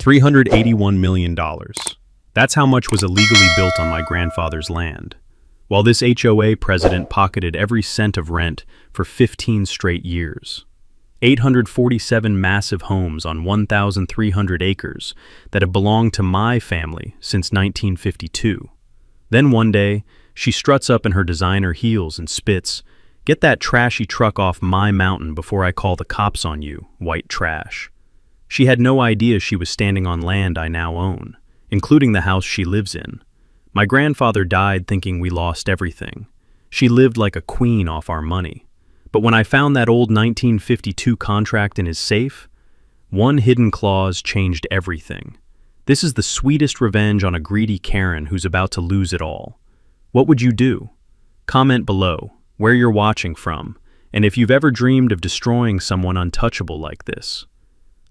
$381 million. That's how much was illegally built on my grandfather's land. While this HOA president pocketed every cent of rent for 15 straight years. 847 massive homes on 1,300 acres that have belonged to my family since 1952. Then one day, she struts up in her designer heels and spits, "Get that trashy truck off my mountain before I call the cops on you, white trash." She had no idea she was standing on land I now own, including the house she lives in. My grandfather died thinking we lost everything. She lived like a queen off our money. But when I found that old 1952 contract in his safe, one hidden clause changed everything. This is the sweetest revenge on a greedy Karen who's about to lose it all. What would you do? Comment below where you're watching from, and if you've ever dreamed of destroying someone untouchable like this.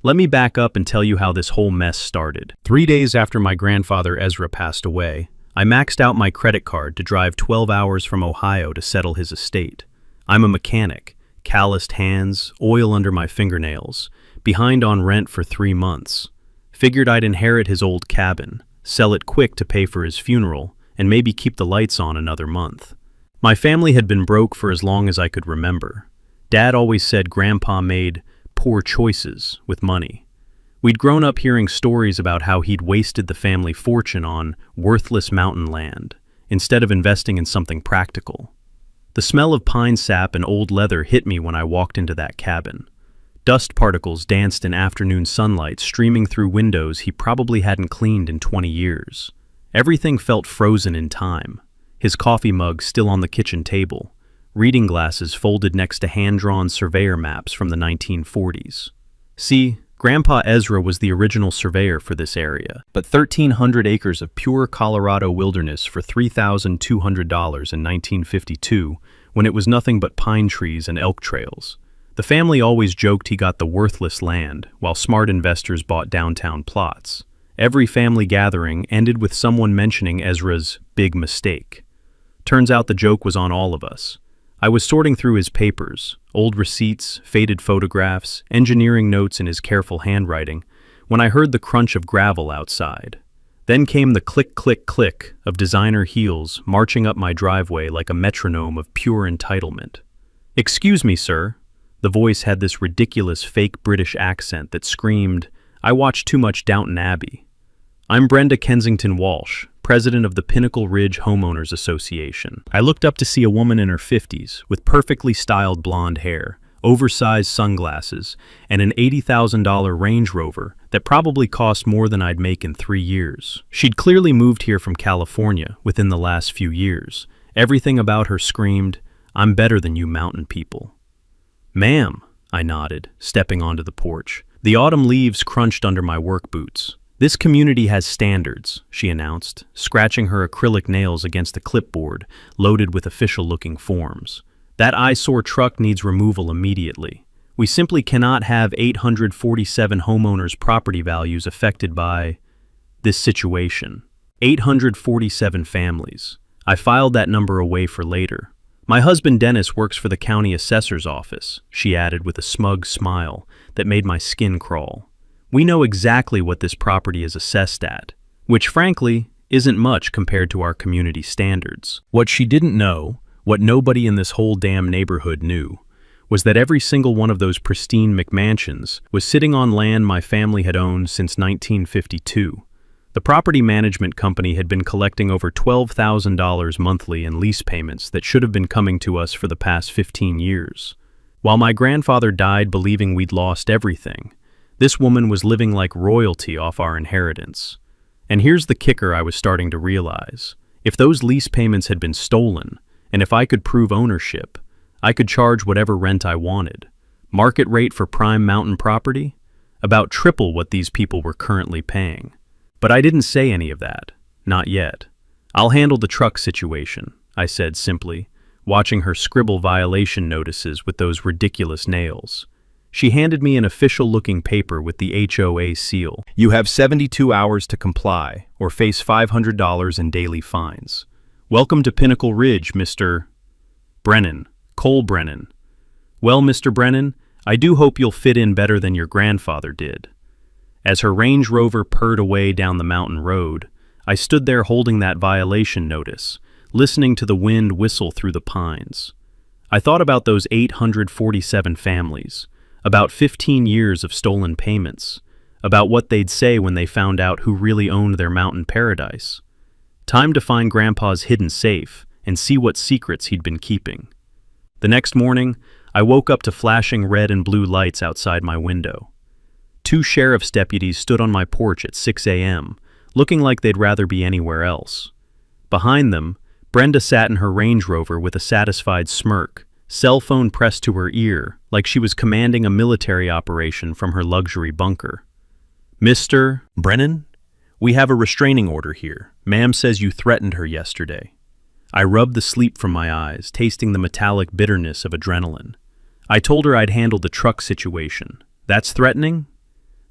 Let me back up and tell you how this whole mess started. 3 days after my grandfather Ezra passed away, I maxed out my credit card to drive 12 hours from Ohio to settle his estate. I'm a mechanic, calloused hands, oil under my fingernails, behind on rent for 3 months. Figured I'd inherit his old cabin, sell it quick to pay for his funeral, and maybe keep the lights on another month. My family had been broke for as long as I could remember. Dad always said Grandpa made poor choices with money. We'd grown up hearing stories about how he'd wasted the family fortune on worthless mountain land, instead of investing in something practical. The smell of pine sap and old leather hit me when I walked into that cabin. Dust particles danced in afternoon sunlight streaming through windows he probably hadn't cleaned in 20 years. Everything felt frozen in time. His coffee mug still on the kitchen table, reading glasses folded next to hand-drawn surveyor maps from the 1940s. See, Grandpa Ezra was the original surveyor for this area, but 1,300 acres of pure Colorado wilderness for $3,200 in 1952, when it was nothing but pine trees and elk trails. The family always joked he got the worthless land, while smart investors bought downtown plots. Every family gathering ended with someone mentioning Ezra's big mistake. Turns out the joke was on all of us. I was sorting through his papers, old receipts, faded photographs, engineering notes in his careful handwriting, when I heard the crunch of gravel outside. Then came the click, click, click of designer heels marching up my driveway like a metronome of pure entitlement. "Excuse me, sir." The voice had this ridiculous fake British accent that screamed, "I watch too much Downton Abbey." "I'm Brenda Kensington Walsh, president of the Pinnacle Ridge Homeowners Association." I looked up to see a woman in her 50s with perfectly styled blonde hair, oversized sunglasses, and an $80,000 Range Rover that probably cost more than I'd make in 3 years. She'd clearly moved here from California within the last few years. Everything about her screamed, "I'm better than you mountain people." "Ma'am," I nodded, stepping onto the porch. The autumn leaves crunched under my work boots. "This community has standards," she announced, scratching her acrylic nails against a clipboard loaded with official-looking forms. "That eyesore truck needs removal immediately. We simply cannot have 847 homeowners' property values affected by this situation. 847 families. I filed that number away for later. My husband Dennis works for the county assessor's office," she added with a smug smile that made my skin crawl. "We know exactly what this property is assessed at, which frankly isn't much compared to our community standards." What she didn't know, what nobody in this whole damn neighborhood knew, was that every single one of those pristine McMansions was sitting on land my family had owned since 1952. The property management company had been collecting over $12,000 monthly in lease payments that should have been coming to us for the past 15 years. While my grandfather died believing we'd lost everything, this woman was living like royalty off our inheritance. And here's the kicker I was starting to realize. If those lease payments had been stolen, and if I could prove ownership, I could charge whatever rent I wanted. Market rate for prime mountain property? About triple what these people were currently paying. But I didn't say any of that. Not yet. "I'll handle the truck situation," I said simply, watching her scribble violation notices with those ridiculous nails. She handed me an official-looking paper with the HOA seal. "You have 72 hours to comply, or face $500 in daily fines. Welcome to Pinnacle Ridge, Mr. Brennan. Cole Brennan. Well, Mr. Brennan, I do hope you'll fit in better than your grandfather did." As her Range Rover purred away down the mountain road, I stood there holding that violation notice, listening to the wind whistle through the pines. I thought about those 847 families, about 15 years of stolen payments, about what they'd say when they found out who really owned their mountain paradise. Time to find Grandpa's hidden safe and see what secrets he'd been keeping. The next morning, I woke up to flashing red and blue lights outside my window. 2 sheriff's deputies stood on my porch at 6 a.m., looking like they'd rather be anywhere else. Behind them, Brenda sat in her Range Rover with a satisfied smirk, cell phone pressed to her ear, like she was commanding a military operation from her luxury bunker. "Mr. Brennan, we have a restraining order here. Ma'am says you threatened her yesterday." I rubbed the sleep from my eyes, tasting the metallic bitterness of adrenaline. I told her I'd handled the truck situation. That's threatening?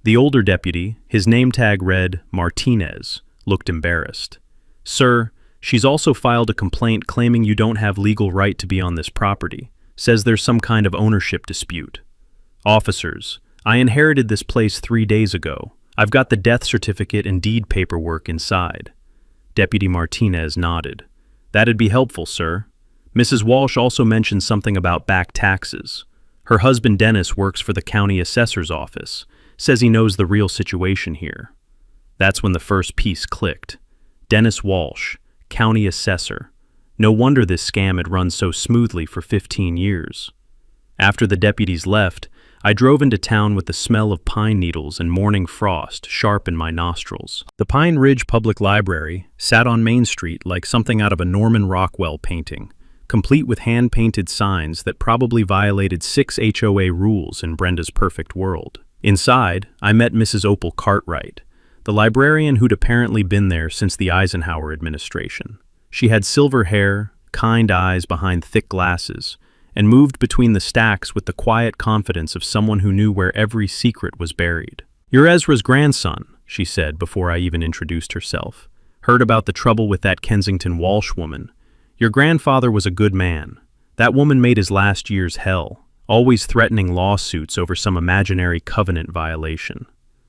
The older deputy, his name tag read Martinez, looked embarrassed. "Sir, she's also filed a complaint claiming you don't have legal right to be on this property. Says there's some kind of ownership dispute." "Officers, I inherited this place 3 days ago. I've got the death certificate and deed paperwork inside." Deputy Martinez nodded. "That'd be helpful, sir." Mrs. Walsh also mentioned something about back taxes. Her husband Dennis works for the county assessor's office, says he knows the real situation here. That's when the first piece clicked. Dennis Walsh, county assessor. No wonder this scam had run so smoothly for 15 years. After the deputies left, I drove into town with the smell of pine needles and morning frost sharp in my nostrils. The Pine Ridge Public Library sat on Main Street like something out of a Norman Rockwell painting, complete with hand-painted signs that probably violated 6 HOA rules in Brenda's perfect world. Inside, I met Mrs. Opal Cartwright, the librarian who'd apparently been there since the Eisenhower administration. She had silver hair, kind eyes behind thick glasses, and moved between the stacks with the quiet confidence of someone who knew where every secret was buried. "You're Ezra's grandson," she said before I even introduced herself. "Heard about the trouble with that Kensington Walsh woman. Your grandfather was a good man. That woman made his last years hell, always threatening lawsuits over some imaginary covenant violation."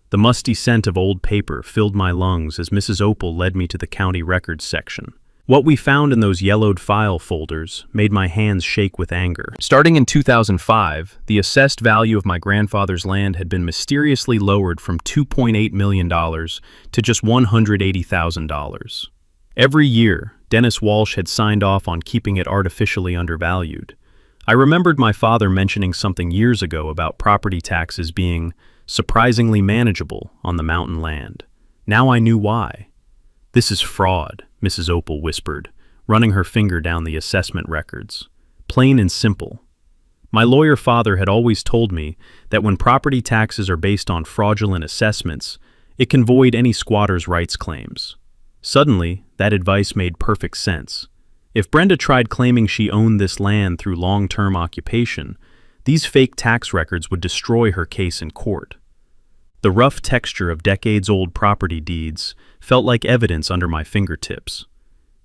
The musty scent of old paper filled my lungs as Mrs. Opal led me to the county records section. What we found in those yellowed file folders made my hands shake with anger. Starting in 2005, the assessed value of my grandfather's land had been mysteriously lowered from $2.8 million to just $180,000. Every year, Dennis Walsh had signed off on keeping it artificially undervalued. I remembered my father mentioning something years ago about property taxes being surprisingly manageable on the mountain land. Now I knew why. "This is fraud," Mrs. Opal whispered, running her finger down the assessment records. "Plain and simple." My lawyer father had always told me that when property taxes are based on fraudulent assessments, it can void any squatter's rights claims. Suddenly, that advice made perfect sense. If Brenda tried claiming she owned this land through long-term occupation, these fake tax records would destroy her case in court. The rough texture of decades-old property deeds felt like evidence under my fingertips.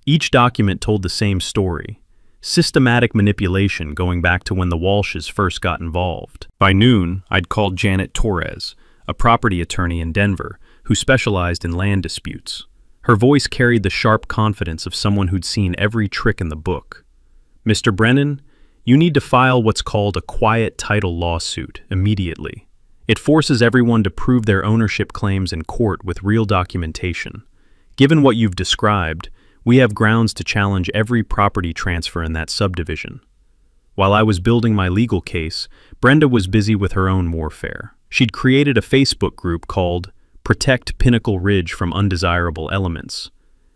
Each document told the same story, systematic manipulation going back to when the Walshes first got involved. By noon, I'd called Janet Torres, a property attorney in Denver, who specialized in land disputes. Her voice carried the sharp confidence of someone who'd seen every trick in the book. "Mr. Brennan, you need to file what's called a quiet title lawsuit immediately. It forces everyone to prove their ownership claims in court with real documentation. Given what you've described, we have grounds to challenge every property transfer in that subdivision." While I was building my legal case, Brenda was busy with her own warfare. She'd created a Facebook group called Protect Pinnacle Ridge from Undesirable Elements,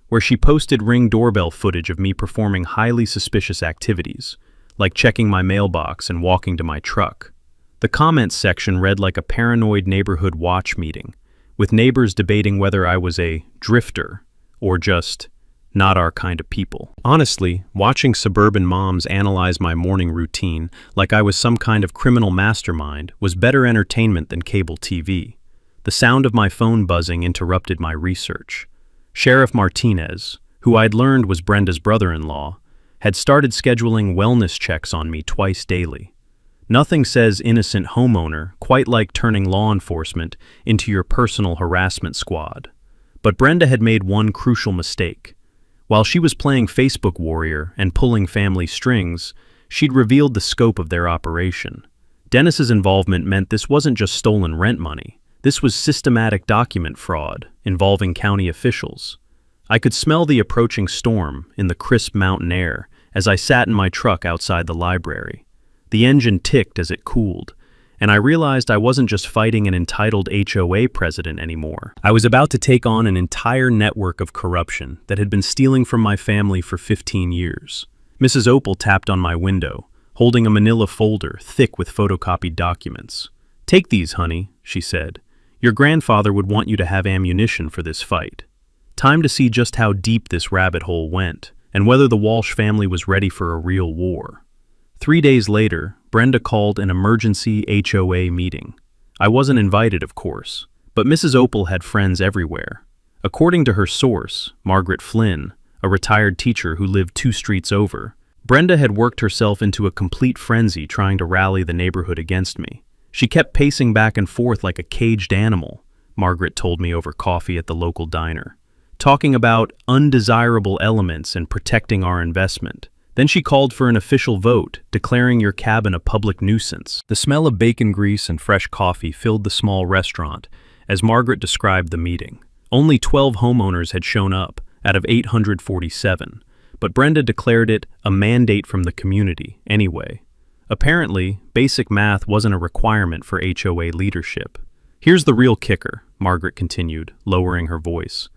where she posted Ring doorbell footage of me performing highly suspicious activities, like checking my mailbox and walking to my truck. The comments section read like a paranoid neighborhood watch meeting, with neighbors debating whether I was a drifter or just not our kind of people. Honestly, watching suburban moms analyze my morning routine like I was some kind of criminal mastermind was better entertainment than cable TV. The sound of my phone buzzing interrupted my research. Sheriff Martinez, who I'd learned was Brenda's brother-in-law, had started scheduling wellness checks on me twice daily. Nothing says innocent homeowner quite like turning law enforcement into your personal harassment squad. But Brenda had made one crucial mistake. While she was playing Facebook warrior and pulling family strings, she'd revealed the scope of their operation. Dennis's involvement meant this wasn't just stolen rent money. This was systematic document fraud involving county officials. I could smell the approaching storm in the crisp mountain air as I sat in my truck outside the library. The engine ticked as it cooled, and I realized I wasn't just fighting an entitled HOA president anymore. I was about to take on an entire network of corruption that had been stealing from my family for 15 years. Mrs. Opal tapped on my window, holding a manila folder thick with photocopied documents. "Take these, honey," she said. "Your grandfather would want you to have ammunition for this fight." Time to see just how deep this rabbit hole went, and whether the Walsh family was ready for a real war. 3 days later, Brenda called an emergency HOA meeting. I wasn't invited, of course, but Mrs. Opal had friends everywhere. According to her source, Margaret Flynn, a retired teacher who lived 2 streets over, Brenda had worked herself into a complete frenzy trying to rally the neighborhood against me. She kept pacing back and forth like a caged animal, Margaret told me over coffee at the local diner, talking about undesirable elements and protecting our investment. Then she called for an official vote, declaring your cabin a public nuisance. The smell of bacon grease and fresh coffee filled the small restaurant as Margaret described the meeting. Only 12 homeowners had shown up out of 847, but Brenda declared it a mandate from the community anyway. Apparently, basic math wasn't a requirement for HOA leadership. "Here's the real kicker," Margaret continued, lowering her voice.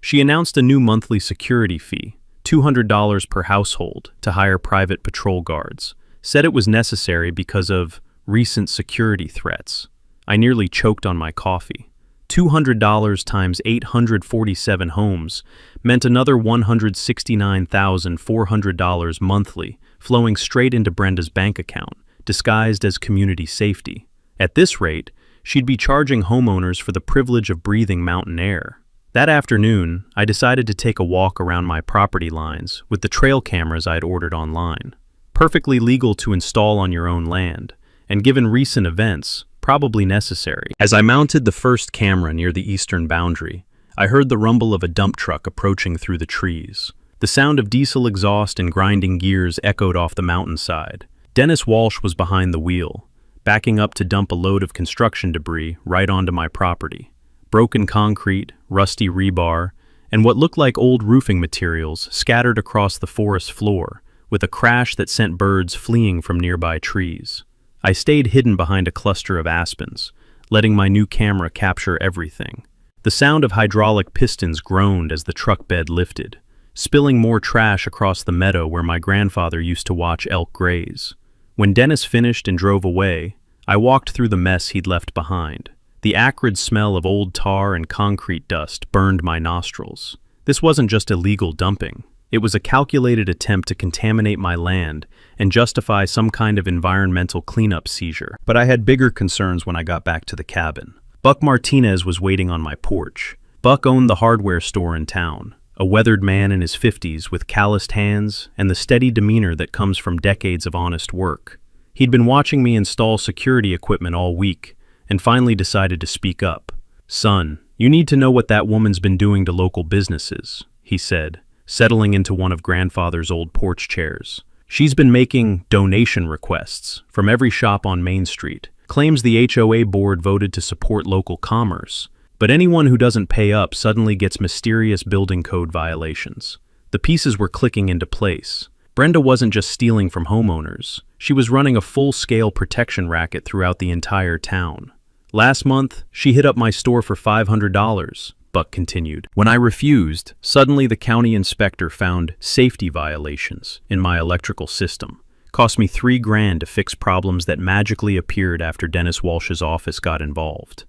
She announced a new monthly security fee, $200 per household, to hire private patrol guards. Said it was necessary because of recent security threats. I nearly choked on my coffee. $200 times 847 homes meant another $169,400 monthly flowing straight into Brenda's bank account, disguised as community safety. At this rate, she'd be charging homeowners for the privilege of breathing mountain air. That afternoon, I decided to take a walk around my property lines with the trail cameras I'd ordered online. Perfectly legal to install on your own land, and given recent events, probably necessary. As I mounted the first camera near the eastern boundary, I heard the rumble of a dump truck approaching through the trees. The sound of diesel exhaust and grinding gears echoed off the mountainside. Dennis Walsh was behind the wheel, backing up to dump a load of construction debris right onto my property. Broken concrete, rusty rebar, and what looked like old roofing materials scattered across the forest floor, with a crash that sent birds fleeing from nearby trees. I stayed hidden behind a cluster of aspens, letting my new camera capture everything. The sound of hydraulic pistons groaned as the truck bed lifted, spilling more trash across the meadow where my grandfather used to watch elk graze. When Dennis finished and drove away, I walked through the mess he'd left behind. The acrid smell of old tar and concrete dust burned my nostrils. This wasn't just illegal dumping. It was a calculated attempt to contaminate my land and justify some kind of environmental cleanup seizure. But I had bigger concerns when I got back to the cabin. Buck Martinez was waiting on my porch. Buck owned the hardware store in town, a weathered man in his 50s with calloused hands and the steady demeanor that comes from decades of honest work. He'd been watching me install security equipment all week, and finally decided to speak up. "Son, you need to know what that woman's been doing to local businesses," he said, settling into one of grandfather's old porch chairs. "She's been making donation requests from every shop on Main Street, claims the HOA board voted to support local commerce, but anyone who doesn't pay up suddenly gets mysterious building code violations." The pieces were clicking into place. Brenda wasn't just stealing from homeowners. She was running a full-scale protection racket throughout the entire town. "Last month, she hit up my store for $500, Buck continued. "When I refused, suddenly the county inspector found safety violations in my electrical system. Cost me $3,000 to fix problems that magically appeared after Dennis Walsh's office got involved."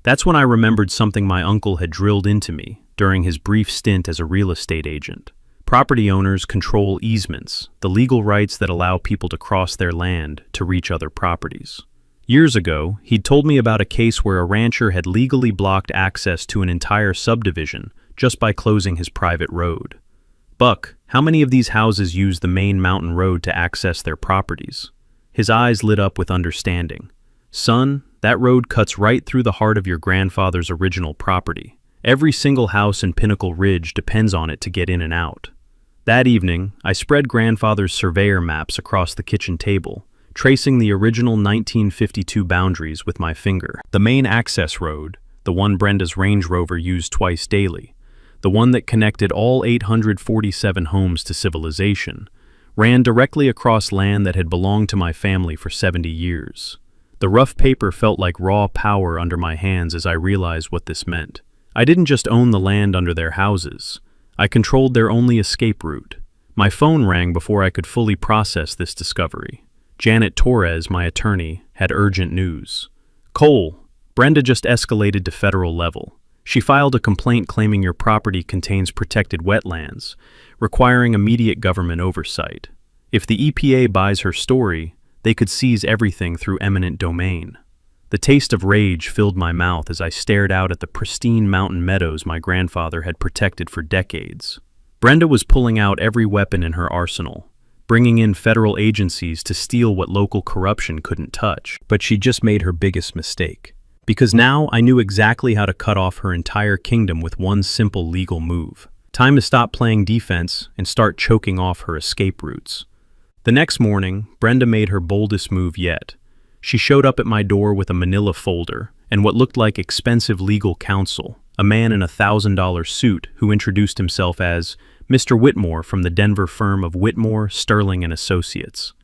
That's when I remembered something my uncle had drilled into me during his brief stint as a real estate agent. Property owners control easements, the legal rights that allow people to cross their land to reach other properties. Years ago, he'd told me about a case where a rancher had legally blocked access to an entire subdivision just by closing his private road. "Buck, how many of these houses use the main mountain road to access their properties?" His eyes lit up with understanding. "Son, that road cuts right through the heart of your grandfather's original property. Every single house in Pinnacle Ridge depends on it to get in and out." That evening, I spread grandfather's surveyor maps across the kitchen table, tracing the original 1952 boundaries with my finger. The main access road, the one Brenda's Range Rover used twice daily, the one that connected all 847 homes to civilization, ran directly across land that had belonged to my family for 70 years. The rough paper felt like raw power under my hands as I realized what this meant. I didn't just own the land under their houses. I controlled their only escape route. My phone rang before I could fully process this discovery. Janet Torres, my attorney, had urgent news. "Cole, Brenda just escalated to federal level. She filed a complaint claiming your property contains protected wetlands, requiring immediate government oversight. If the EPA buys her story, they could seize everything through eminent domain." The taste of rage filled my mouth as I stared out at the pristine mountain meadows my grandfather had protected for decades. Brenda was pulling out every weapon in her arsenal, bringing in federal agencies to steal what local corruption couldn't touch. But she just made her biggest mistake. Because now I knew exactly how to cut off her entire kingdom with one simple legal move. Time to stop playing defense and start choking off her escape routes. The next morning, Brenda made her boldest move yet. She showed up at my door with a manila folder and what looked like expensive legal counsel, a man in a $1,000 suit who introduced himself as Mr. Whitmore from the Denver firm of Whitmore, Sterling and Associates.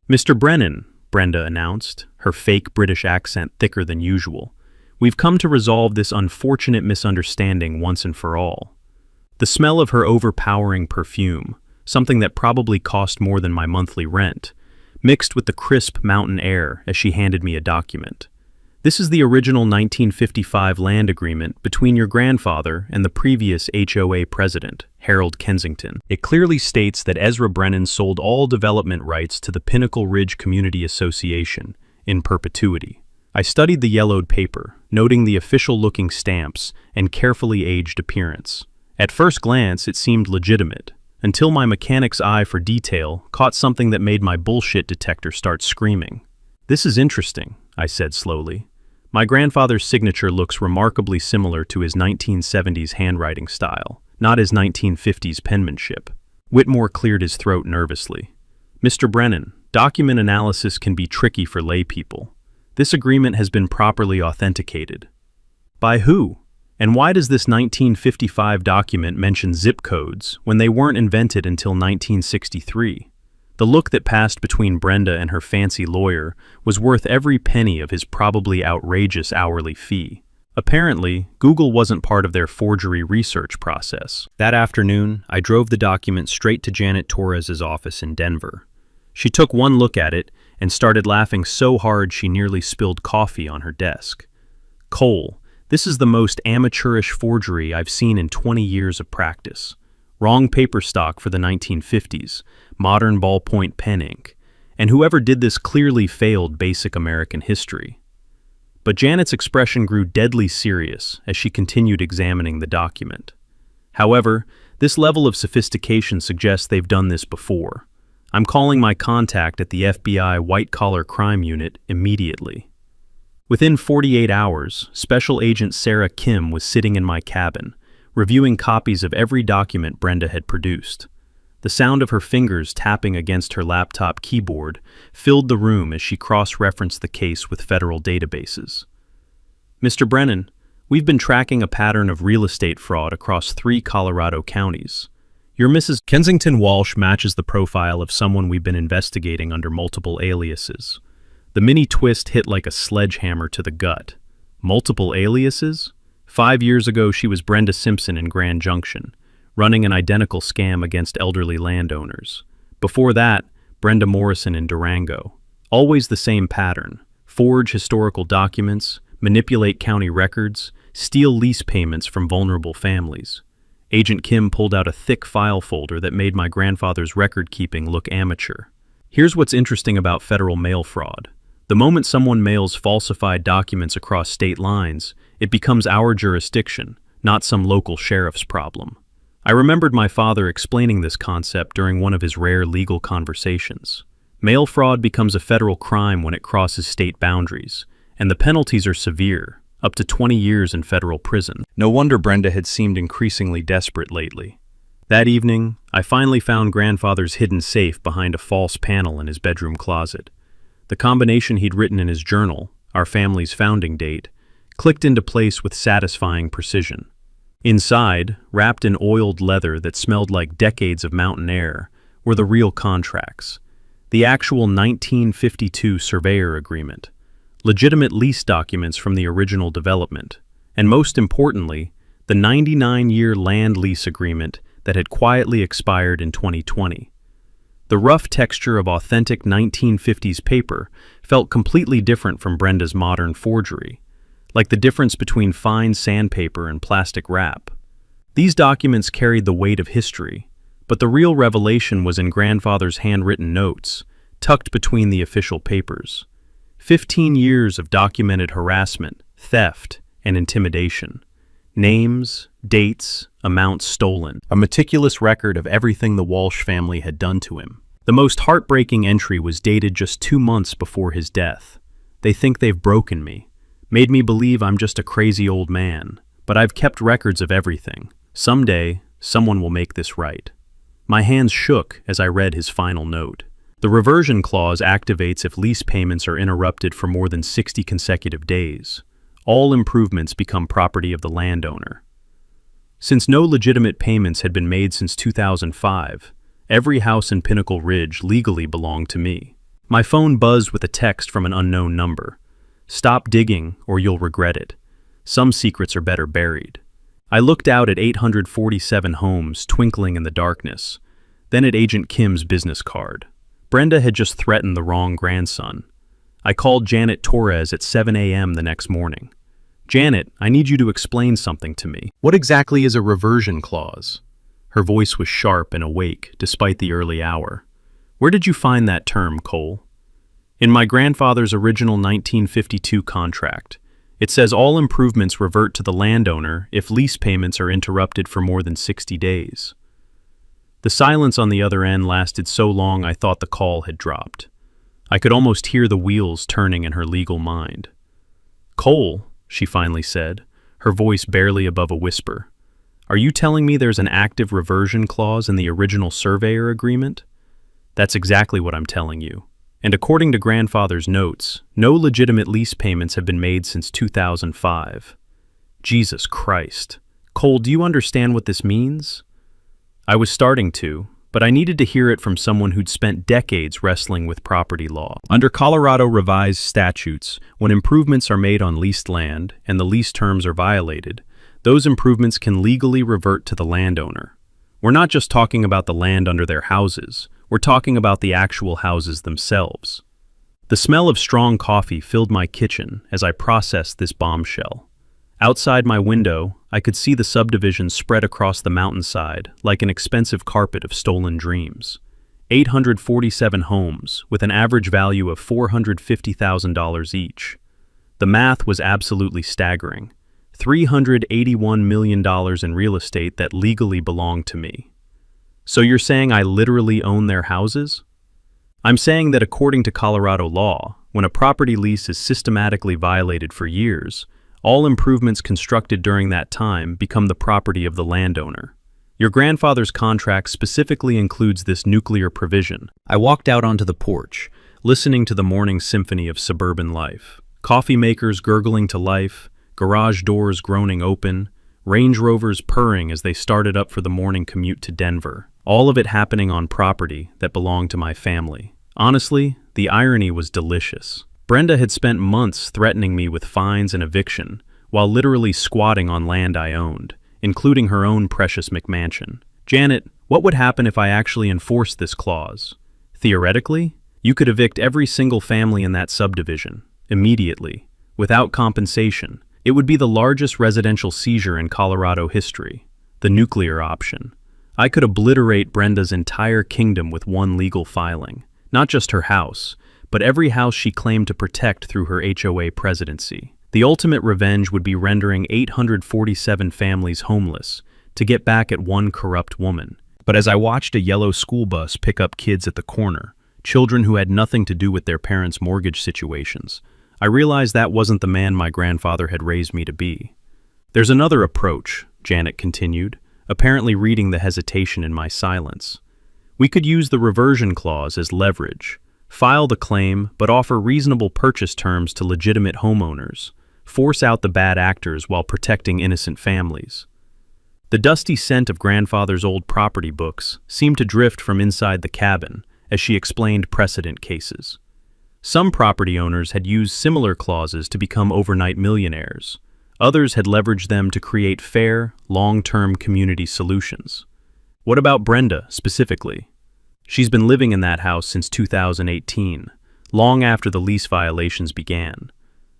"Mr. Brennan," Brenda announced, her fake British accent thicker than usual, "we've come to resolve this unfortunate misunderstanding once and for all." The smell of her overpowering perfume, something that probably cost more than my monthly rent, mixed with the crisp mountain air as she handed me a document. "This is the original 1955 land agreement between your grandfather and the previous HOA president, Harold Kensington. It clearly states that Ezra Brennan sold all development rights to the Pinnacle Ridge Community Association in perpetuity." I studied the yellowed paper, noting the official-looking stamps and carefully aged appearance. At first glance, it seemed legitimate, until my mechanic's eye for detail caught something that made my bullshit detector start screaming. "This is interesting," I said slowly. "My grandfather's signature looks remarkably similar to his 1970s handwriting style, not his 1950s penmanship." Whitmore cleared his throat nervously. "Mr. Brennan, document analysis can be tricky for laypeople. This agreement has been properly authenticated." "By who? And why does this 1955 document mention zip codes when they weren't invented until 1963? The look that passed between Brenda and her fancy lawyer was worth every penny of his probably outrageous hourly fee. Apparently, Google wasn't part of their forgery research process. That afternoon, I drove the document straight to Janet Torres's office in Denver. She took one look at it and started laughing so hard she nearly spilled coffee on her desk. "Cole, this is the most amateurish forgery I've seen in 20 years of practice. Wrong paper stock for the 1950s, modern ballpoint pen ink, and whoever did this clearly failed basic American history." But Janet's expression grew deadly serious as she continued examining the document. "However, this level of sophistication suggests they've done this before. I'm calling my contact at the FBI White-Collar Crime Unit immediately." Within 48 hours, Special Agent Sarah Kim was sitting in my cabin, reviewing copies of every document Brenda had produced. The sound of her fingers tapping against her laptop keyboard filled the room as she cross-referenced the case with federal databases. "Mr. Brennan, we've been tracking a pattern of real estate fraud across 3 Colorado counties. Your Mrs. Kensington Walsh matches the profile of someone we've been investigating under multiple aliases." The mini twist hit like a sledgehammer to the gut. Multiple aliases? 5 years ago, she was Brenda Simpson in Grand Junction, running an identical scam against elderly landowners. Before that, Brenda Morrison in Durango. Always the same pattern: forge historical documents, manipulate county records, steal lease payments from vulnerable families. Agent Kim pulled out a thick file folder that made my grandfather's record-keeping look amateur. Here's what's interesting about federal mail fraud. The moment someone mails falsified documents across state lines, it becomes our jurisdiction, not some local sheriff's problem. I remembered my father explaining this concept during one of his rare legal conversations. Mail fraud becomes a federal crime when it crosses state boundaries, and the penalties are severe, up to 20 years in federal prison. No wonder Brenda had seemed increasingly desperate lately. That evening, I finally found grandfather's hidden safe behind a false panel in his bedroom closet. The combination he'd written in his journal, our family's founding date, clicked into place with satisfying precision. Inside, wrapped in oiled leather that smelled like decades of mountain air, were the real contracts. The actual 1952 surveyor agreement, legitimate lease documents from the original development, and most importantly, the 99-year land lease agreement that had quietly expired in 2020. The rough texture of authentic 1950s paper felt completely different from Brenda's modern forgery, like the difference between fine sandpaper and plastic wrap. These documents carried the weight of history, but the real revelation was in grandfather's handwritten notes, tucked between the official papers. 15 years of documented harassment, theft, and intimidation. Names, dates, amounts stolen. A meticulous record of everything the Walsh family had done to him. The most heartbreaking entry was dated just 2 months before his death. They think they've broken me, made me believe I'm just a crazy old man, but I've kept records of everything. Someday, someone will make this right. My hands shook as I read his final note. The reversion clause activates if lease payments are interrupted for more than 60 consecutive days. All improvements become property of the landowner. Since no legitimate payments had been made since 2005, every house in Pinnacle Ridge legally belonged to me. My phone buzzed with a text from an unknown number. Stop digging or you'll regret it. Some secrets are better buried. I looked out at 847 homes twinkling in the darkness, then at Agent Kim's business card. Brenda had just threatened the wrong grandson. I called Janet Torres at 7 a.m. the next morning. Janet, I need you to explain something to me. What exactly is a reversion clause? Her voice was sharp and awake, despite the early hour. Where did you find that term, Cole? In my grandfather's original 1952 contract. It says all improvements revert to the landowner if lease payments are interrupted for more than 60 days. The silence on the other end lasted so long I thought the call had dropped. I could almost hear the wheels turning in her legal mind. Cole, she finally said, her voice barely above a whisper. Are you telling me there's an active reversion clause in the original surveyor agreement? That's exactly what I'm telling you. And according to grandfather's notes, no legitimate lease payments have been made since 2005. Jesus Christ. Cole, do you understand what this means? I was starting to, but I needed to hear it from someone who'd spent decades wrestling with property law. Under Colorado revised statutes, when improvements are made on leased land and the lease terms are violated, those improvements can legally revert to the landowner. We're not just talking about the land under their houses, we're talking about the actual houses themselves. The smell of strong coffee filled my kitchen as I processed this bombshell. Outside my window, I could see the subdivision spread across the mountainside like an expensive carpet of stolen dreams. 847 homes, with an average value of $450,000 each. The math was absolutely staggering. $381 million in real estate that legally belonged to me. So you're saying I literally own their houses? I'm saying that according to Colorado law, when a property lease is systematically violated for years, all improvements constructed during that time become the property of the landowner. Your grandfather's contract specifically includes this nuclear provision. I walked out onto the porch, listening to the morning symphony of suburban life. Coffee makers gurgling to life, garage doors groaning open, Range Rovers purring as they started up for the morning commute to Denver. All of it happening on property that belonged to my family. Honestly, the irony was delicious. Brenda had spent months threatening me with fines and eviction, while literally squatting on land I owned, including her own precious McMansion. Janet, what would happen if I actually enforced this clause? Theoretically, you could evict every single family in that subdivision, immediately, without compensation. It would be the largest residential seizure in Colorado history, the nuclear option. I could obliterate Brenda's entire kingdom with one legal filing, not just her house, but every house she claimed to protect through her HOA presidency. The ultimate revenge would be rendering 847 families homeless to get back at one corrupt woman. But as I watched a yellow school bus pick up kids at the corner, children who had nothing to do with their parents' mortgage situations. I realized that wasn't the man my grandfather had raised me to be. There's another approach, Janet continued, apparently reading the hesitation in my silence. We could use the reversion clause as leverage, file the claim, but offer reasonable purchase terms to legitimate homeowners, force out the bad actors while protecting innocent families. The dusty scent of grandfather's old property books seemed to drift from inside the cabin as she explained precedent cases. Some property owners had used similar clauses to become overnight millionaires. Others had leveraged them to create fair, long-term community solutions. What about Brenda, specifically? She's been living in that house since 2018, long after the lease violations began.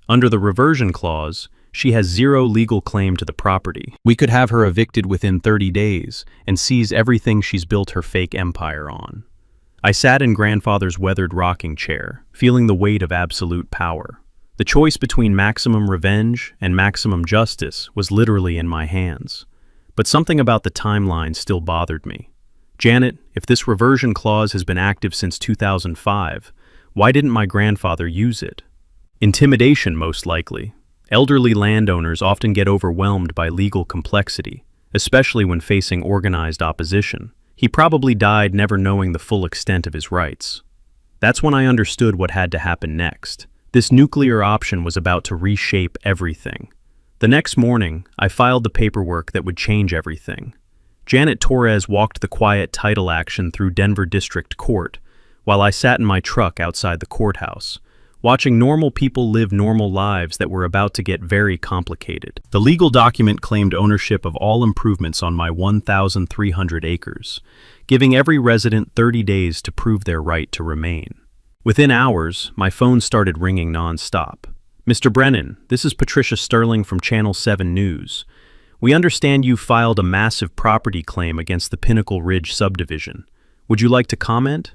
Under the reversion clause, she has zero legal claim to the property. We could have her evicted within 30 days and seize everything she's built her fake empire on. I sat in grandfather's weathered rocking chair, feeling the weight of absolute power. The choice between maximum revenge and maximum justice was literally in my hands. But something about the timeline still bothered me. Janet, if this reversion clause has been active since 2005, why didn't my grandfather use it? Intimidation, most likely. Elderly landowners often get overwhelmed by legal complexity, especially when facing organized opposition. He probably died never knowing the full extent of his rights. That's when I understood what had to happen next. This nuclear option was about to reshape everything. The next morning, I filed the paperwork that would change everything. Janet Torres walked the quiet title action through Denver District Court, while I sat in my truck outside the courthouse, watching normal people live normal lives that were about to get very complicated. The legal document claimed ownership of all improvements on my 1,300 acres, giving every resident 30 days to prove their right to remain. Within hours, my phone started ringing non-stop. Mr. Brennan, this is Patricia Sterling from Channel 7 News. We understand you filed a massive property claim against the Pinnacle Ridge subdivision. Would you like to comment?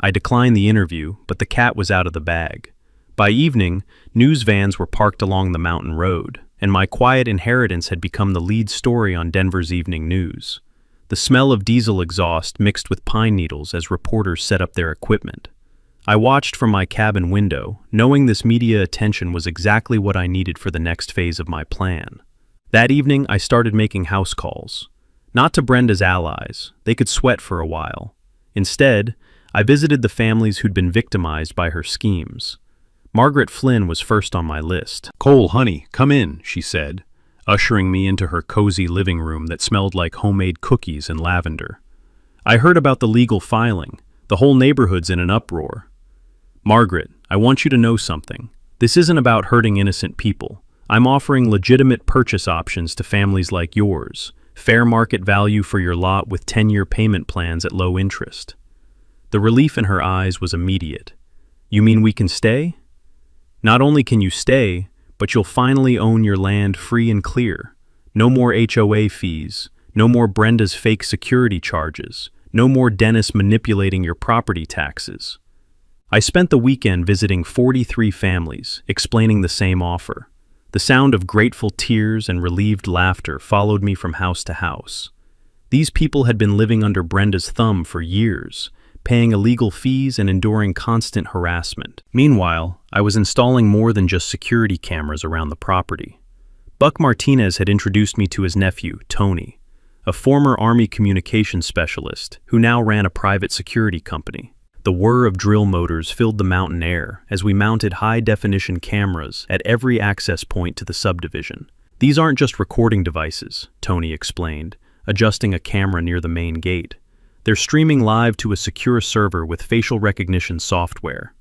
I declined the interview, but the cat was out of the bag. By evening, news vans were parked along the mountain road, and my quiet inheritance had become the lead story on Denver's evening news. The smell of diesel exhaust mixed with pine needles as reporters set up their equipment. I watched from my cabin window, knowing this media attention was exactly what I needed for the next phase of my plan. That evening, I started making house calls. Not to Brenda's allies, they could sweat for a while. Instead, I visited the families who'd been victimized by her schemes. Margaret Flynn was first on my list. "Cole, honey, come in," she said, ushering me into her cozy living room that smelled like homemade cookies and lavender. "I heard about the legal filing. The whole neighborhood's in an uproar." "Margaret, I want you to know something. This isn't about hurting innocent people. I'm offering legitimate purchase options to families like yours. Fair market value for your lot with 10-year payment plans at low interest." The relief in her eyes was immediate. "You mean we can stay?" "Not only can you stay, but you'll finally own your land free and clear. No more HOA fees, no more Brenda's fake security charges, no more Dennis manipulating your property taxes." I spent the weekend visiting 43 families, explaining the same offer. The sound of grateful tears and relieved laughter followed me from house to house. These people had been living under Brenda's thumb for years, paying illegal fees and enduring constant harassment. Meanwhile, I was installing more than just security cameras around the property. Buck Martinez had introduced me to his nephew, Tony, a former Army communications specialist who now ran a private security company. The whir of drill motors filled the mountain air as we mounted high-definition cameras at every access point to the subdivision. "These aren't just recording devices," Tony explained, adjusting a camera near the main gate. "They're streaming live to a secure server with facial recognition software.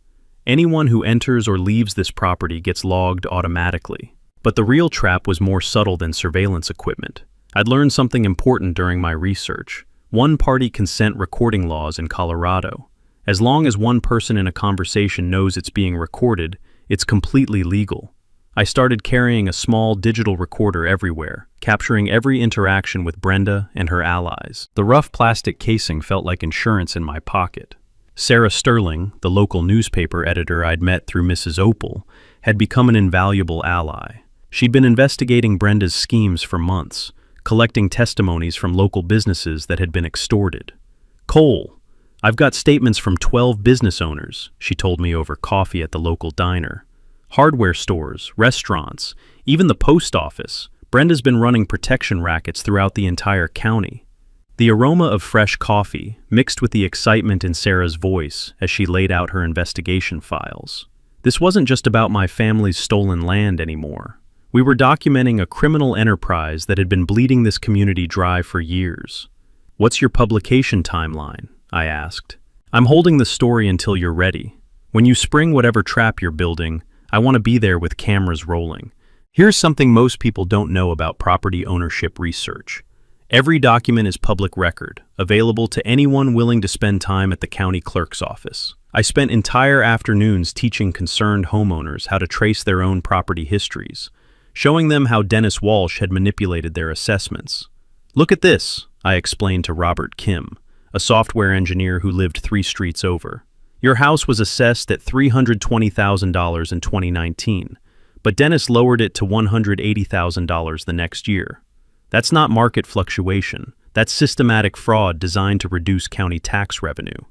Anyone who enters or leaves this property gets logged automatically." But the real trap was more subtle than surveillance equipment. I'd learned something important during my research: one-party consent recording laws in Colorado. As long as one person in a conversation knows it's being recorded, it's completely legal. I started carrying a small digital recorder everywhere, capturing every interaction with Brenda and her allies. The rough plastic casing felt like insurance in my pocket. Sarah Sterling, the local newspaper editor I'd met through Mrs. Opal, had become an invaluable ally. She'd been investigating Brenda's schemes for months, collecting testimonies from local businesses that had been extorted. "Cole, I've got statements from 12 business owners, she told me over coffee at the local diner. Hardware stores, restaurants, even the post office. Brenda's been running protection rackets throughout the entire county. The aroma of fresh coffee mixed with the excitement in Sarah's voice as she laid out her investigation files. This wasn't just about my family's stolen land anymore. We were documenting a criminal enterprise that had been bleeding this community dry for years. "What's your publication timeline?" I asked. "I'm holding the story until you're ready. When you spring whatever trap you're building, I want to be there with cameras rolling." Here's something most people don't know about property ownership research. Every document is public record, available to anyone willing to spend time at the county clerk's office. I spent entire afternoons teaching concerned homeowners how to trace their own property histories, showing them how Dennis Walsh had manipulated their assessments. "Look at this," I explained to Robert Kim, a software engineer who lived 3 streets over. "Your house was assessed at $320,000 in 2019, but Dennis lowered it to $180,000 the next year. That's not market fluctuation. That's systematic fraud designed to reduce county tax revenue.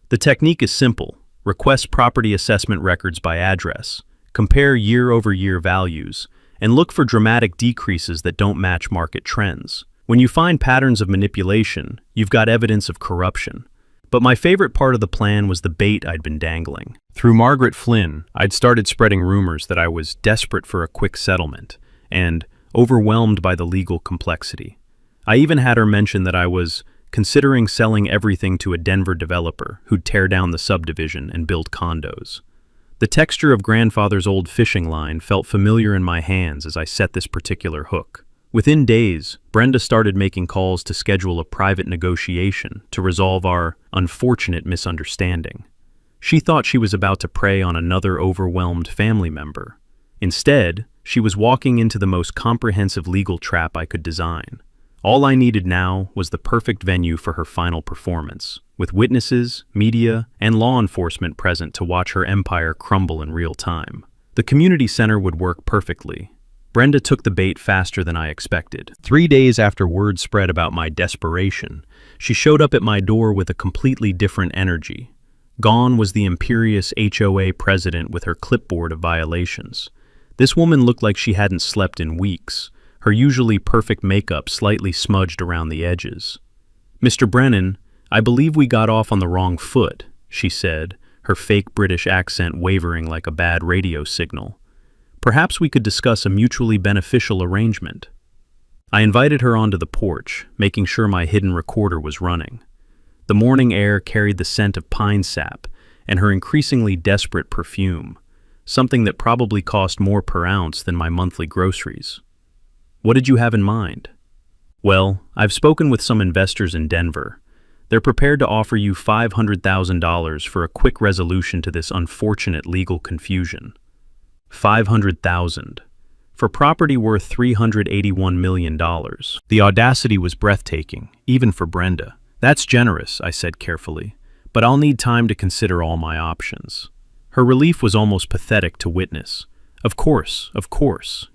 The technique is simple. Request property assessment records by address, compare year-over-year values, and look for dramatic decreases that don't match market trends. When you find patterns of manipulation, you've got evidence of corruption." But my favorite part of the plan was the bait I'd been dangling. Through Margaret Flynn, I'd started spreading rumors that I was desperate for a quick settlement and overwhelmed by the legal complexity. I even had her mention that I was considering selling everything to a Denver developer who'd tear down the subdivision and build condos. The texture of grandfather's old fishing line felt familiar in my hands as I set this particular hook. Within days, Brenda started making calls to schedule a private negotiation to resolve our unfortunate misunderstanding. She thought she was about to prey on another overwhelmed family member. Instead, she was walking into the most comprehensive legal trap I could design. All I needed now was the perfect venue for her final performance, with witnesses, media, and law enforcement present to watch her empire crumble in real time. The community center would work perfectly. Brenda took the bait faster than I expected. 3 days after word spread about my desperation, she showed up at my door with a completely different energy. Gone was the imperious HOA president with her clipboard of violations. This woman looked like she hadn't slept in weeks, her usually perfect makeup slightly smudged around the edges. "Mr. Brennan, I believe we got off on the wrong foot," she said, her fake British accent wavering like a bad radio signal. "Perhaps we could discuss a mutually beneficial arrangement." I invited her onto the porch, making sure my hidden recorder was running. The morning air carried the scent of pine sap and her increasingly desperate perfume, something that probably cost more per ounce than my monthly groceries. "What did you have in mind?" "Well, I've spoken with some investors in Denver. They're prepared to offer you $500,000 for a quick resolution to this unfortunate legal confusion." $500,000 for property worth $381 million. The audacity was breathtaking, even for Brenda. "That's generous," I said carefully, "but I'll need time to consider all my options." Her relief was almost pathetic to witness. Of course.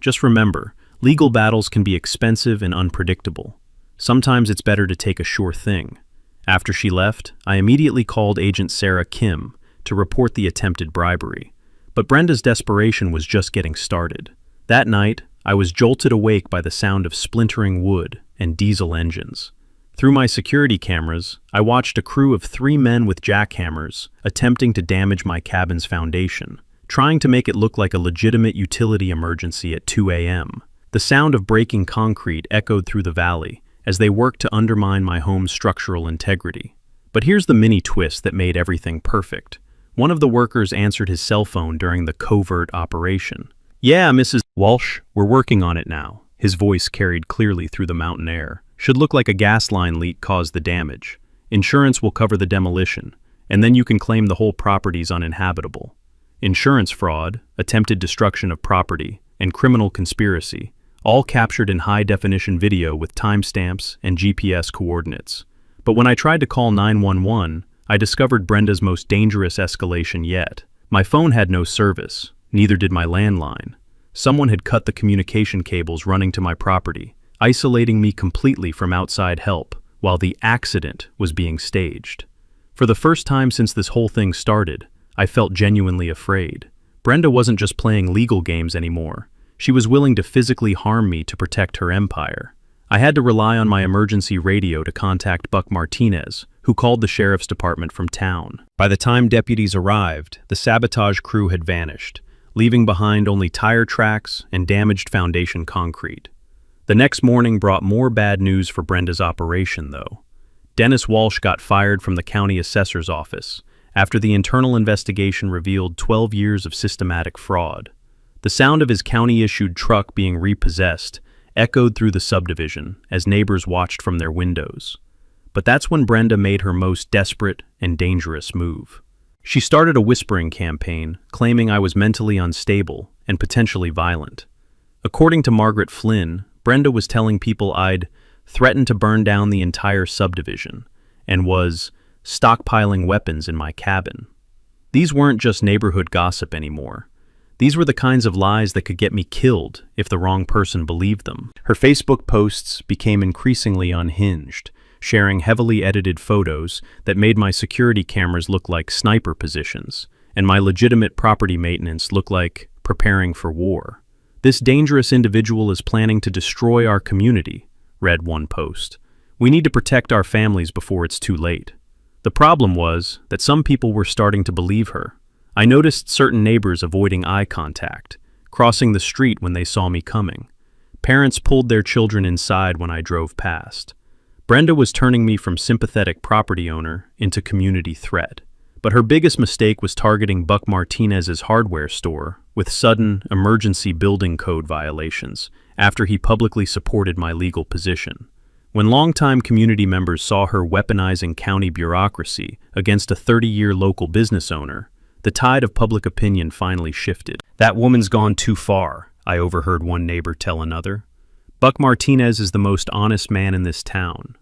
Just remember, legal battles can be expensive and unpredictable. Sometimes it's better to take a sure thing. After she left, I immediately called Agent Sarah Kim to report the attempted bribery. But Brenda's desperation was just getting started. That night, I was jolted awake by the sound of splintering wood and diesel engines. Through my security cameras, I watched a crew of 3 men with jackhammers attempting to damage my cabin's foundation, trying to make it look like a legitimate utility emergency at 2 a.m. The sound of breaking concrete echoed through the valley as they worked to undermine my home's structural integrity. But here's the mini twist that made everything perfect. One of the workers answered his cell phone during the covert operation. "Yeah, Mrs. Walsh, we're working on it now." His voice carried clearly through the mountain air. "Should look like a gas line leak caused the damage. Insurance will cover the demolition, and then you can claim the whole property's uninhabitable. Insurance fraud, attempted destruction of property, and criminal conspiracy, all captured in high-definition video with timestamps and GPS coordinates. But when I tried to call 911, I discovered Brenda's most dangerous escalation yet. My phone had no service, neither did my landline. Someone had cut the communication cables running to my property, isolating me completely from outside help, while the accident was being staged. For the first time since this whole thing started, I felt genuinely afraid. Brenda wasn't just playing legal games anymore. She was willing to physically harm me to protect her empire. I had to rely on my emergency radio to contact Buck Martinez, who called the sheriff's department from town. By the time deputies arrived, the sabotage crew had vanished, leaving behind only tire tracks and damaged foundation concrete. The next morning brought more bad news for Brenda's operation, though. Dennis Walsh got fired from the county assessor's office after the internal investigation revealed 12 years of systematic fraud. The sound of his county-issued truck being repossessed echoed through the subdivision as neighbors watched from their windows. But that's when Brenda made her most desperate and dangerous move. She started a whispering campaign, claiming I was mentally unstable and potentially violent. According to Margaret Flynn, Brenda was telling people I'd threatened to burn down the entire subdivision and was stockpiling weapons in my cabin. These weren't just neighborhood gossip anymore. These were the kinds of lies that could get me killed if the wrong person believed them. Her Facebook posts became increasingly unhinged, sharing heavily edited photos that made my security cameras look like sniper positions, and my legitimate property maintenance look like preparing for war. "This dangerous individual is planning to destroy our community," read one post. "We need to protect our families before it's too late." The problem was that some people were starting to believe her. I noticed certain neighbors avoiding eye contact, crossing the street when they saw me coming. Parents pulled their children inside when I drove past. Brenda was turning me from sympathetic property owner into community threat. But her biggest mistake was targeting Buck Martinez's hardware store with sudden emergency building code violations after he publicly supported my legal position. When longtime community members saw her weaponizing county bureaucracy against a 30-year local business owner, the tide of public opinion finally shifted. "That woman's gone too far," I overheard one neighbor tell another. "Buck Martinez is the most honest man in this town."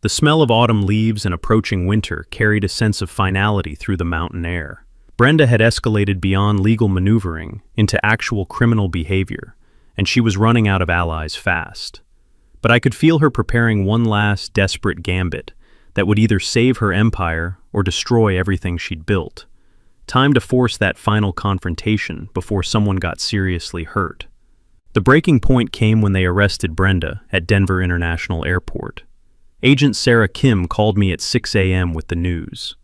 The smell of autumn leaves and approaching winter carried a sense of finality through the mountain air. Brenda had escalated beyond legal maneuvering into actual criminal behavior, and she was running out of allies fast. But I could feel her preparing one last desperate gambit that would either save her empire or destroy everything she'd built. Time to force that final confrontation before someone got seriously hurt. The breaking point came when they arrested Brenda at Denver International Airport. Agent Sarah Kim called me at 6 a.m. with the news.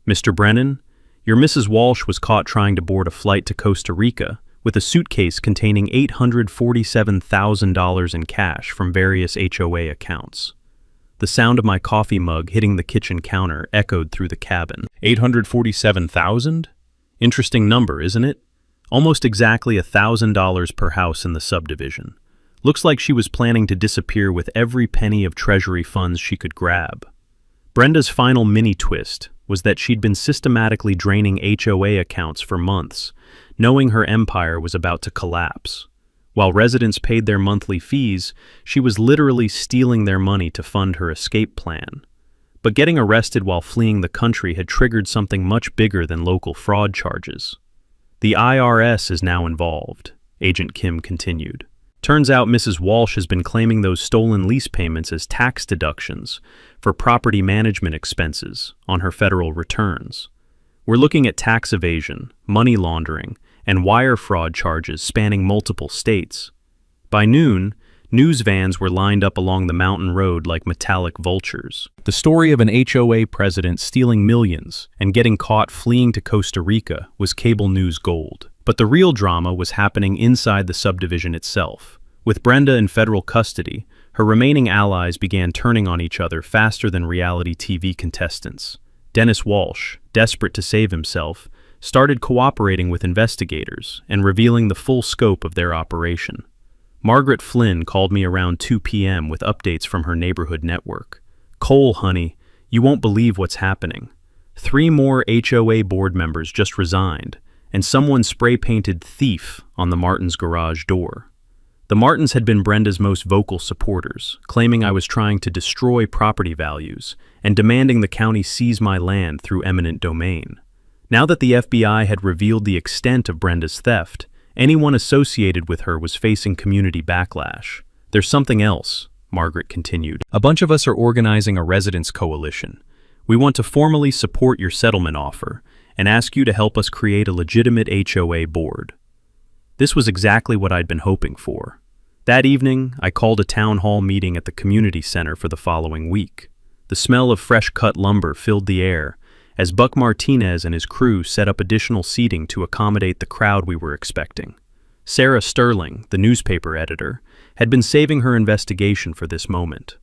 "Mr. Brennan, your Mrs. Walsh was caught trying to board a flight to Costa Rica with a suitcase containing $847,000 in cash from various HOA accounts." The sound of my coffee mug hitting the kitchen counter echoed through the cabin. 847,000? Interesting number, isn't it? Almost exactly $1,000 per house in the subdivision. Looks like she was planning to disappear with every penny of treasury funds she could grab. Brenda's final mini-twist was that she'd been systematically draining HOA accounts for months, knowing her empire was about to collapse. While residents paid their monthly fees, she was literally stealing their money to fund her escape plan. But getting arrested while fleeing the country had triggered something much bigger than local fraud charges. "The IRS is now involved," Agent Kim continued. "Turns out Mrs. Walsh has been claiming those stolen lease payments as tax deductions for property management expenses on her federal returns. We're looking at tax evasion, money laundering, and wire fraud charges spanning multiple states." By noon, news vans were lined up along the mountain road like metallic vultures. The story of an HOA president stealing millions and getting caught fleeing to Costa Rica was cable news gold. But the real drama was happening inside the subdivision itself. With Brenda in federal custody, her remaining allies began turning on each other faster than reality TV contestants. Dennis Walsh, desperate to save himself, started cooperating with investigators and revealing the full scope of their operation. Margaret Flynn called me around 2 p.m. with updates from her neighborhood network. "Cole, honey, you won't believe what's happening. 3 more HOA board members just resigned, and someone spray-painted thief on the Martins' garage door." The Martins had been Brenda's most vocal supporters, claiming I was trying to destroy property values and demanding the county seize my land through eminent domain. Now that the FBI had revealed the extent of Brenda's theft, anyone associated with her was facing community backlash. "There's something else," Margaret continued. "A bunch of us are organizing a residents' coalition. We want to formally support your settlement offer and ask you to help us create a legitimate HOA board." This was exactly what I'd been hoping for. That evening, I called a town hall meeting at the community center for the following week. The smell of fresh-cut lumber filled the air as Buck Martinez and his crew set up additional seating to accommodate the crowd we were expecting. Sarah Sterling, the newspaper editor, had been saving her investigation for this moment.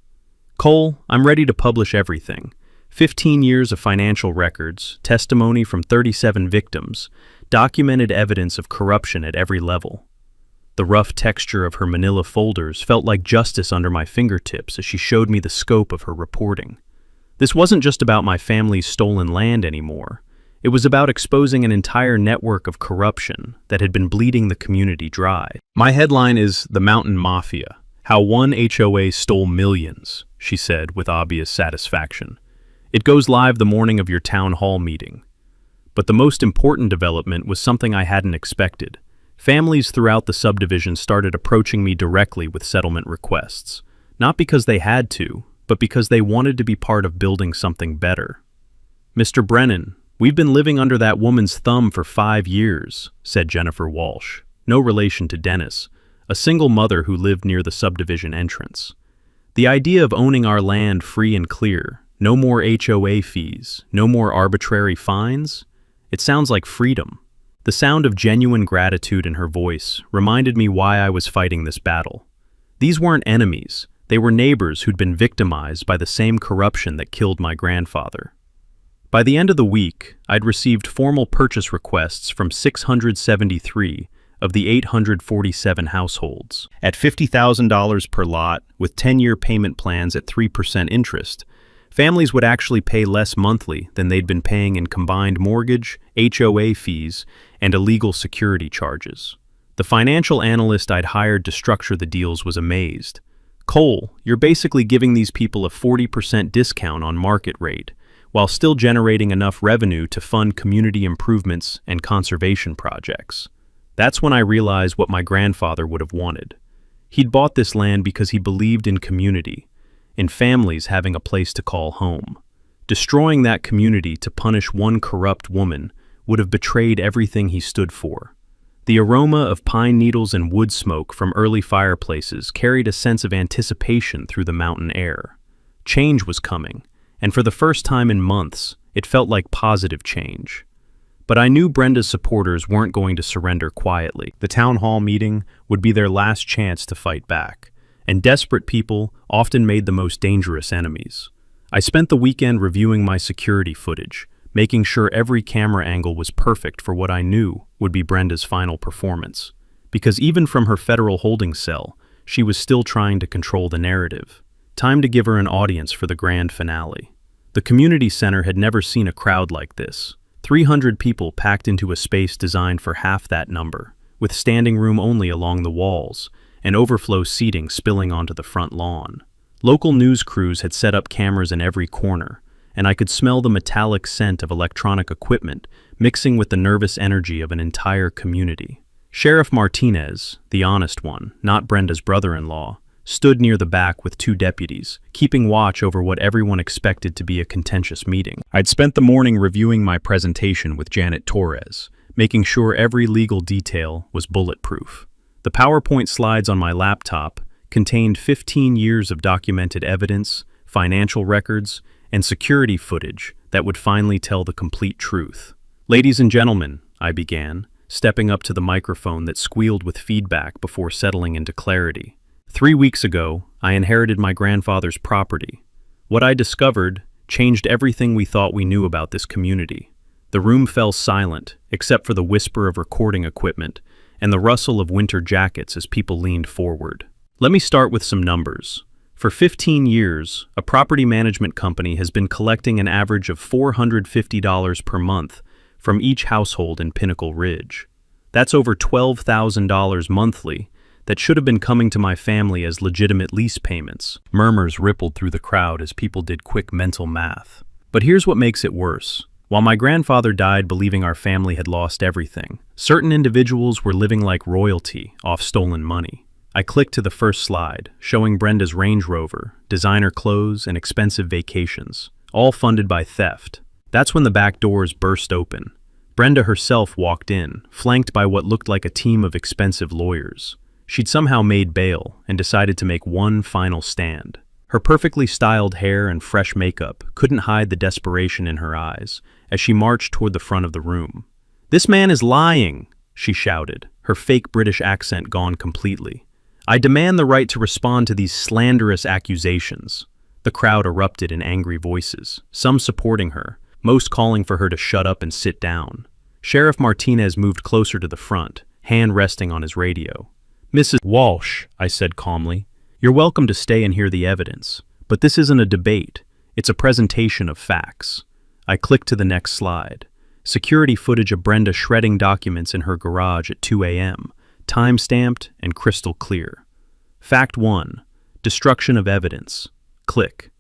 "Cole, I'm ready to publish everything. 15 years of financial records, testimony from 37 victims, documented evidence of corruption at every level." The rough texture of her manila folders felt like justice under my fingertips as she showed me the scope of her reporting. This wasn't just about my family's stolen land anymore. It was about exposing an entire network of corruption that had been bleeding the community dry. My headline is "The Mountain Mafia: How One HOA Stole Millions," she said with obvious satisfaction. "It goes live the morning of your town hall meeting." But the most important development was something I hadn't expected. Families throughout the subdivision started approaching me directly with settlement requests, not because they had to, but because they wanted to be part of building something better. "Mr. Brennan, we've been living under that woman's thumb for 5 years, said Jennifer Walsh, no relation to Dennis, a single mother who lived near the subdivision entrance. "The idea of owning our land free and clear, no more HOA fees, no more arbitrary fines, it sounds like freedom." The sound of genuine gratitude in her voice reminded me why I was fighting this battle. These weren't enemies. They were neighbors who'd been victimized by the same corruption that killed my grandfather. By the end of the week, I'd received formal purchase requests from 673 of the 847 households. At $50,000 per lot, with 10-year payment plans at 3% interest, families would actually pay less monthly than they'd been paying in combined mortgage, HOA fees, and illegal security charges. The financial analyst I'd hired to structure the deals was amazed. "Cole, you're basically giving these people a 40% discount on market rate, while still generating enough revenue to fund community improvements and conservation projects." That's when I realized what my grandfather would have wanted. He'd bought this land because he believed in community, in families having a place to call home. Destroying that community to punish one corrupt woman would have betrayed everything he stood for. The aroma of pine needles and wood smoke from early fireplaces carried a sense of anticipation through the mountain air. Change was coming, and for the first time in months, it felt like positive change. But I knew Brenda's supporters weren't going to surrender quietly. The town hall meeting would be their last chance to fight back, and desperate people often made the most dangerous enemies. I spent the weekend reviewing my security footage, making sure every camera angle was perfect for what I knew would be Brenda's final performance. Because even from her federal holding cell, she was still trying to control the narrative. Time to give her an audience for the grand finale. The community center had never seen a crowd like this. 300 people packed into a space designed for half that number, with standing room only along the walls, and overflow seating spilling onto the front lawn. Local news crews had set up cameras in every corner, and I could smell the metallic scent of electronic equipment mixing with the nervous energy of an entire community. Sheriff Martinez, the honest one, not Brenda's brother-in-law, stood near the back with 2 deputies, keeping watch over what everyone expected to be a contentious meeting. I'd spent the morning reviewing my presentation with Janet Torres, making sure every legal detail was bulletproof. The PowerPoint slides on my laptop contained 15 years of documented evidence, financial records, and security footage that would finally tell the complete truth. "Ladies and gentlemen," I began, stepping up to the microphone that squealed with feedback before settling into clarity. 3 weeks ago, I inherited my grandfather's property. What I discovered changed everything we thought we knew about this community. The room fell silent, except for the whisper of recording equipment and the rustle of winter jackets as people leaned forward. Let me start with some numbers. For 15 years, a property management company has been collecting an average of $450 per month from each household in Pinnacle Ridge. That's over $12,000 monthly that should have been coming to my family as legitimate lease payments. Murmurs rippled through the crowd as people did quick mental math. But here's what makes it worse. While my grandfather died believing our family had lost everything, certain individuals were living like royalty off stolen money. I clicked to the first slide, showing Brenda's Range Rover, designer clothes, and expensive vacations. all funded by theft. That's when the back doors burst open. Brenda herself walked in, flanked by what looked like a team of expensive lawyers. She'd somehow made bail and decided to make one final stand. Her perfectly styled hair and fresh makeup couldn't hide the desperation in her eyes as she marched toward the front of the room. "This man is lying," she shouted, her fake British accent gone completely. "I demand the right to respond to these slanderous accusations." The crowd erupted in angry voices, some supporting her, most calling for her to shut up and sit down. Sheriff Martinez moved closer to the front, hand resting on his radio. "Mrs. Walsh," I said calmly, "you're welcome to stay and hear the evidence, but this isn't a debate, it's a presentation of facts." I clicked to the next slide. Security footage of Brenda shredding documents in her garage at 2 a.m., time-stamped and crystal clear. Fact 1, destruction of evidence. Click.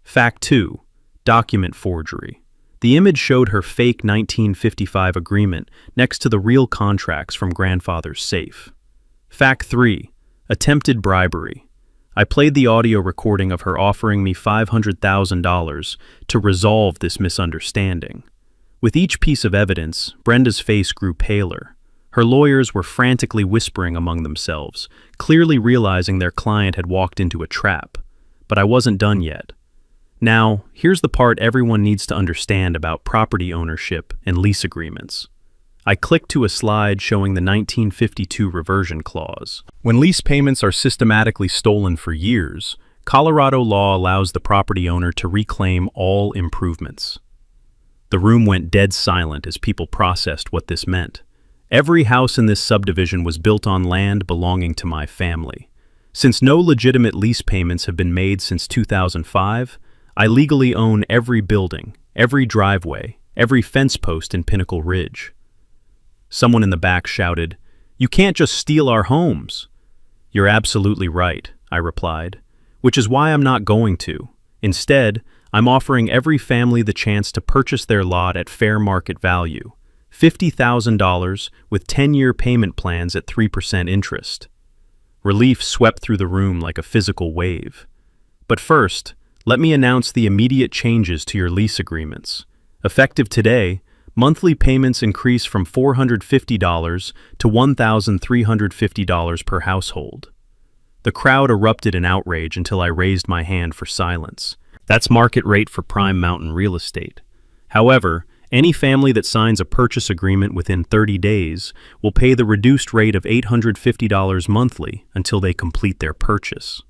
Fact 2, document forgery. The image showed her fake 1955 agreement next to the real contracts from grandfather's safe. Fact 3, attempted bribery. I played the audio recording of her offering me $500,000 to resolve this misunderstanding. With each piece of evidence, Brenda's face grew paler. Her lawyers were frantically whispering among themselves, clearly realizing their client had walked into a trap. But I wasn't done yet. Now, here's the part everyone needs to understand about property ownership and lease agreements. I clicked to a slide showing the 1952 reversion clause. When lease payments are systematically stolen for years, Colorado law allows the property owner to reclaim all improvements. The room went dead silent as people processed what this meant. Every house in this subdivision was built on land belonging to my family. Since no legitimate lease payments have been made since 2005, I legally own every building, every driveway, every fence post in Pinnacle Ridge. Someone in the back shouted, "You can't just steal our homes." "You're absolutely right," I replied, "which is why I'm not going to. Instead, I'm offering every family the chance to purchase their lot at fair market value, $50,000 with 10-year payment plans at 3% interest. Relief swept through the room like a physical wave. But first, let me announce the immediate changes to your lease agreements. Effective today, monthly payments increase from $450 to $1,350 per household. The crowd erupted in outrage until I raised my hand for silence. That's market rate for prime mountain real estate. However, any family that signs a purchase agreement within 30 days will pay the reduced rate of $850 monthly until they complete their purchase.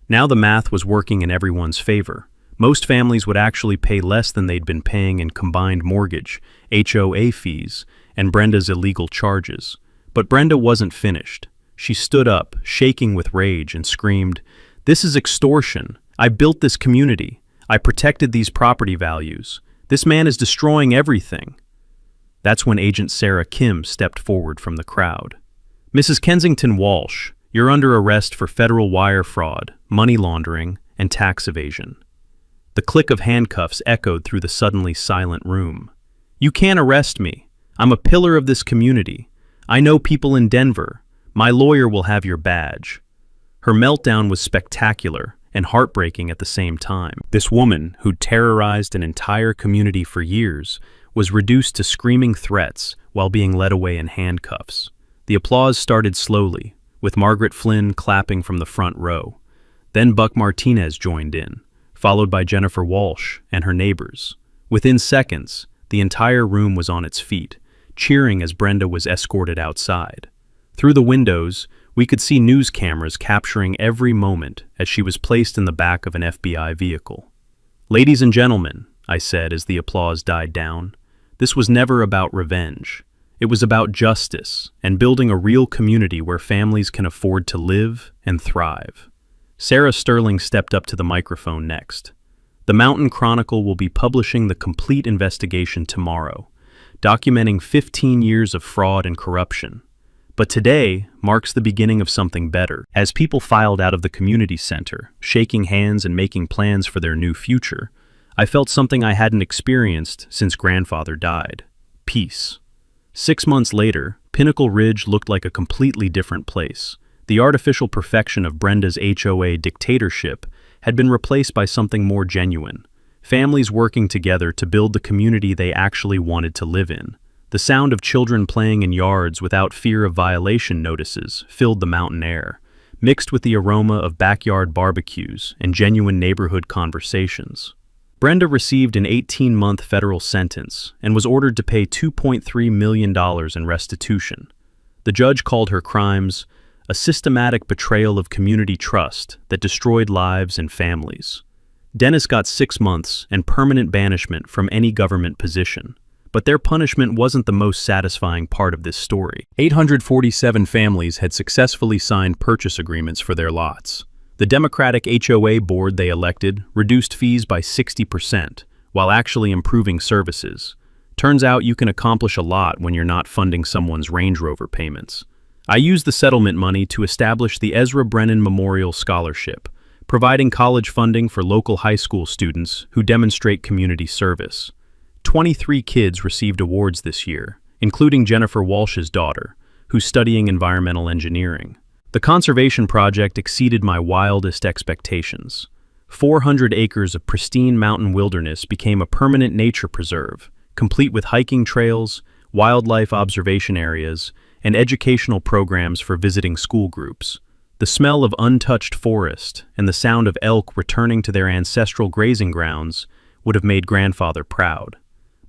Now the math was working in everyone's favor. Most families would actually pay less than they'd been paying in combined mortgage, HOA fees, and Brenda's illegal charges. But Brenda wasn't finished. She stood up, shaking with rage, and screamed, "This is extortion. I built this community. I protected these property values. This man is destroying everything." That's when Agent Sarah Kim stepped forward from the crowd. "Mrs. Kensington Walsh, you're under arrest for federal wire fraud, money laundering, and tax evasion." The click of handcuffs echoed through the suddenly silent room. "You can't arrest me. I'm a pillar of this community. I know people in Denver. My lawyer will have your badge." Her meltdown was spectacular and heartbreaking at the same time. This woman, who'd terrorized an entire community for years, was reduced to screaming threats while being led away in handcuffs. The applause started slowly, with Margaret Flynn clapping from the front row. Then Buck Martinez joined in, followed by Jennifer Walsh and her neighbors. Within seconds, the entire room was on its feet, cheering as Brenda was escorted outside. Through the windows, we could see news cameras capturing every moment as she was placed in the back of an FBI vehicle. "Ladies and gentlemen," I said as the applause died down, "this was never about revenge. It was about justice and building a real community where families can afford to live and thrive." Sarah Sterling stepped up to the microphone next. "The Mountain Chronicle will be publishing the complete investigation tomorrow, documenting 15 years of fraud and corruption. But today marks the beginning of something better." As people filed out of the community center, shaking hands and making plans for their new future, I felt something I hadn't experienced since grandfather died: peace. 6 months later, Pinnacle Ridge looked like a completely different place. The artificial perfection of Brenda's HOA dictatorship had been replaced by something more genuine. families working together to build the community they actually wanted to live in. The sound of children playing in yards without fear of violation notices filled the mountain air, mixed with the aroma of backyard barbecues and genuine neighborhood conversations. Brenda received an 18-month federal sentence and was ordered to pay $2.3 million in restitution. The judge called her crimes a systematic betrayal of community trust that destroyed lives and families. Dennis got 6 months and permanent banishment from any government position. But their punishment wasn't the most satisfying part of this story. 847 families had successfully signed purchase agreements for their lots. The Democratic HOA board they elected reduced fees by 60%, while actually improving services. Turns out you can accomplish a lot when you're not funding someone's Range Rover payments. I used the settlement money to establish the Ezra Brennan Memorial Scholarship, providing college funding for local high school students who demonstrate community service. 23 kids received awards this year, including Jennifer Walsh's daughter, who's studying environmental engineering. The conservation project exceeded my wildest expectations. 400 acres of pristine mountain wilderness became a permanent nature preserve, complete with hiking trails, wildlife observation areas, and educational programs for visiting school groups. The smell of untouched forest and the sound of elk returning to their ancestral grazing grounds would have made grandfather proud.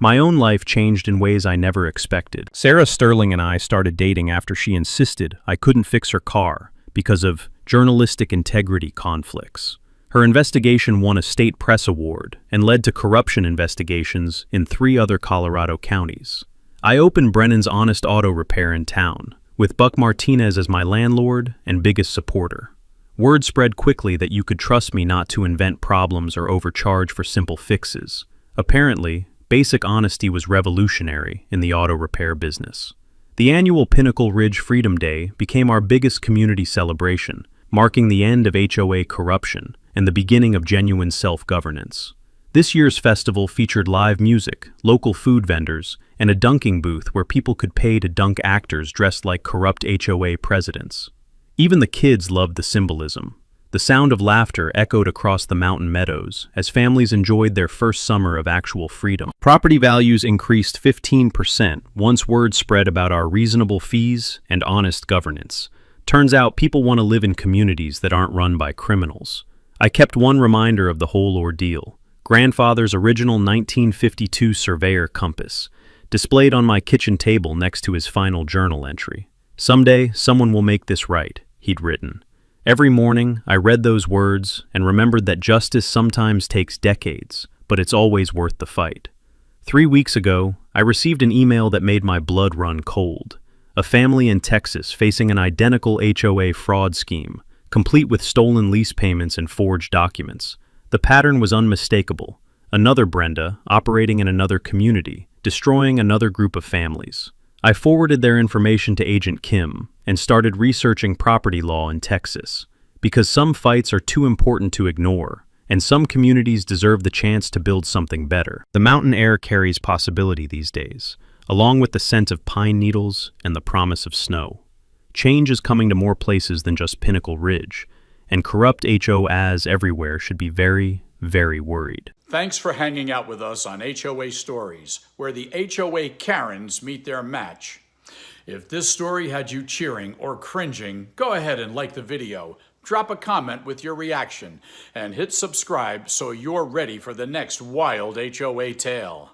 My own life changed in ways I never expected. Sarah Sterling and I started dating after she insisted I couldn't fix her car because of journalistic integrity conflicts. Her investigation won a state press award and led to corruption investigations in 3 other Colorado counties. I opened Brennan's Honest Auto Repair in town, with Buck Martinez as my landlord and biggest supporter. Word spread quickly that you could trust me not to invent problems or overcharge for simple fixes. Apparently, basic honesty was revolutionary in the auto repair business. The annual Pinnacle Ridge Freedom Day became our biggest community celebration, marking the end of HOA corruption and the beginning of genuine self-governance. This year's festival featured live music, local food vendors, and a dunking booth where people could pay to dunk actors dressed like corrupt HOA presidents. Even the kids loved the symbolism. The sound of laughter echoed across the mountain meadows as families enjoyed their first summer of actual freedom. Property values increased 15% once word spread about our reasonable fees and honest governance. Turns out people want to live in communities that aren't run by criminals. I kept one reminder of the whole ordeal: grandfather's original 1952 Surveyor compass, displayed on my kitchen table next to his final journal entry. "Someday, someone will make this right," he'd written. Every morning, I read those words and remembered that justice sometimes takes decades, but it's always worth the fight. 3 weeks ago, I received an email that made my blood run cold. A family in Texas facing an identical HOA fraud scheme, complete with stolen lease payments and forged documents. The pattern was unmistakable. Another Brenda, operating in another community, destroying another group of families. I forwarded their information to Agent Kim and started researching property law in Texas, because some fights are too important to ignore, and some communities deserve the chance to build something better. The mountain air carries possibility these days, along with the scent of pine needles and the promise of snow. Change is coming to more places than just Pinnacle Ridge, and corrupt HOAs everywhere should be very, very worried. Thanks for hanging out with us on HOA Stories, where the HOA Karens meet their match. If this story had you cheering or cringing, go ahead and like the video, drop a comment with your reaction, and hit subscribe so you're ready for the next wild HOA tale.